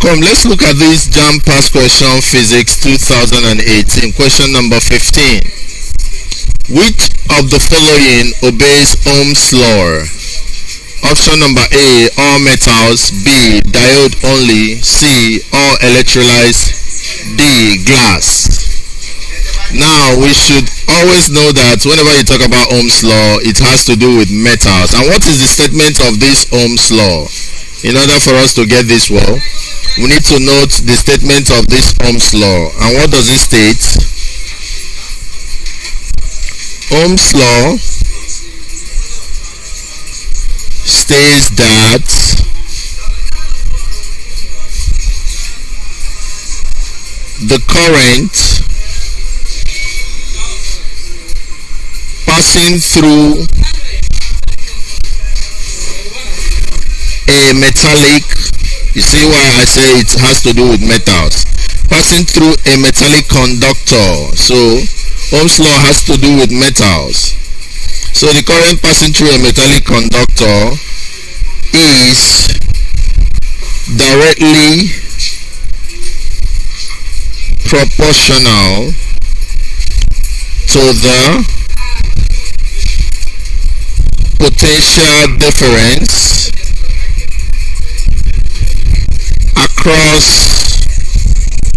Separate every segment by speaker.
Speaker 1: Come, let's look at this JAMB past question physics 2018. Question number 15. Which of the following obeys Ohm's law? Option number A, all metals. B, diode only. C, all electrolytes. D, glass. Now, we should always know that whenever you talk about Ohm's law, it has to do with metals. And what is the statement of this Ohm's law? In order for us to get this well, we need to note the statement of this Ohm's law. And what does it state? Ohm's law states that the current passing through a metallic, you see why I say it has to do with metals, passing through a metallic conductor. So Ohm's law has to do with metals. So the current passing through a metallic conductor is directly proportional to the potential difference across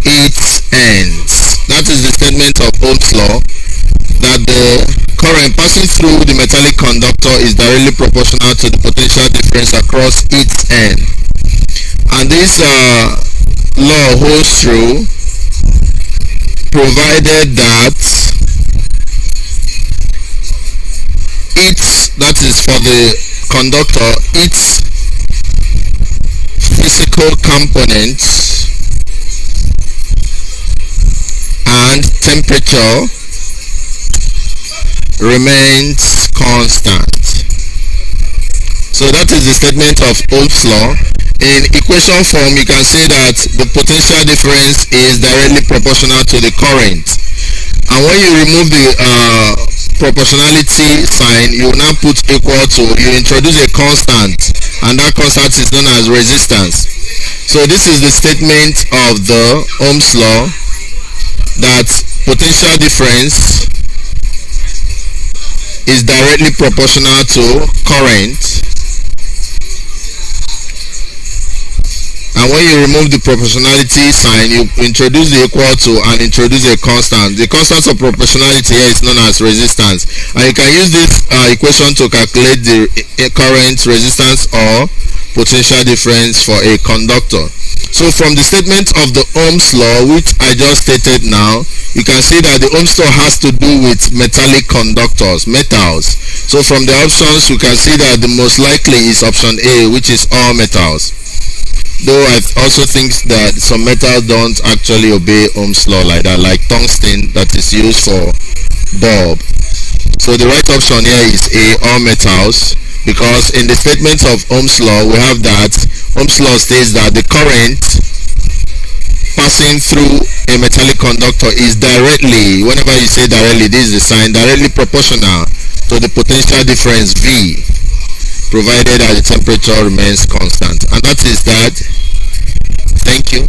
Speaker 1: its ends. That is the statement of Ohm's law, that the current passing through the metallic conductor is directly proportional to the potential difference across its end. And this law holds true provided that its, that is for the conductor, its physical components and temperature remains constant. So that is the statement of Ohm's law. In equation form, you can say that the potential difference is directly proportional to the current. And when you remove the proportionality sign, you will now put equal to, you introduce a constant, and that constant is known as resistance. So this is the statement of the Ohm's law, that potential difference is directly proportional to current, and when you remove the proportionality sign, you introduce the equal to and introduce a constant. The constant of proportionality here is known as resistance, and you can use this equation to calculate the current, resistance, or potential difference for a conductor. So from the statement of the Ohm's law, which I just stated now, you can see that the Ohm's law has to do with metallic conductors, metals. So from the options, you can see that the most likely is option A, which is all metals. Though I also think that some metals don't actually obey Ohm's law like that, like tungsten that is used for bulb. So the right option here is A, all metals, because in the statement of Ohm's law, we have that Ohm's law states that the current passing through a metallic conductor is directly, whenever you say directly, this is the sign, directly proportional to the potential difference V, provided that the temperature remains constant. And that is that. Thank you.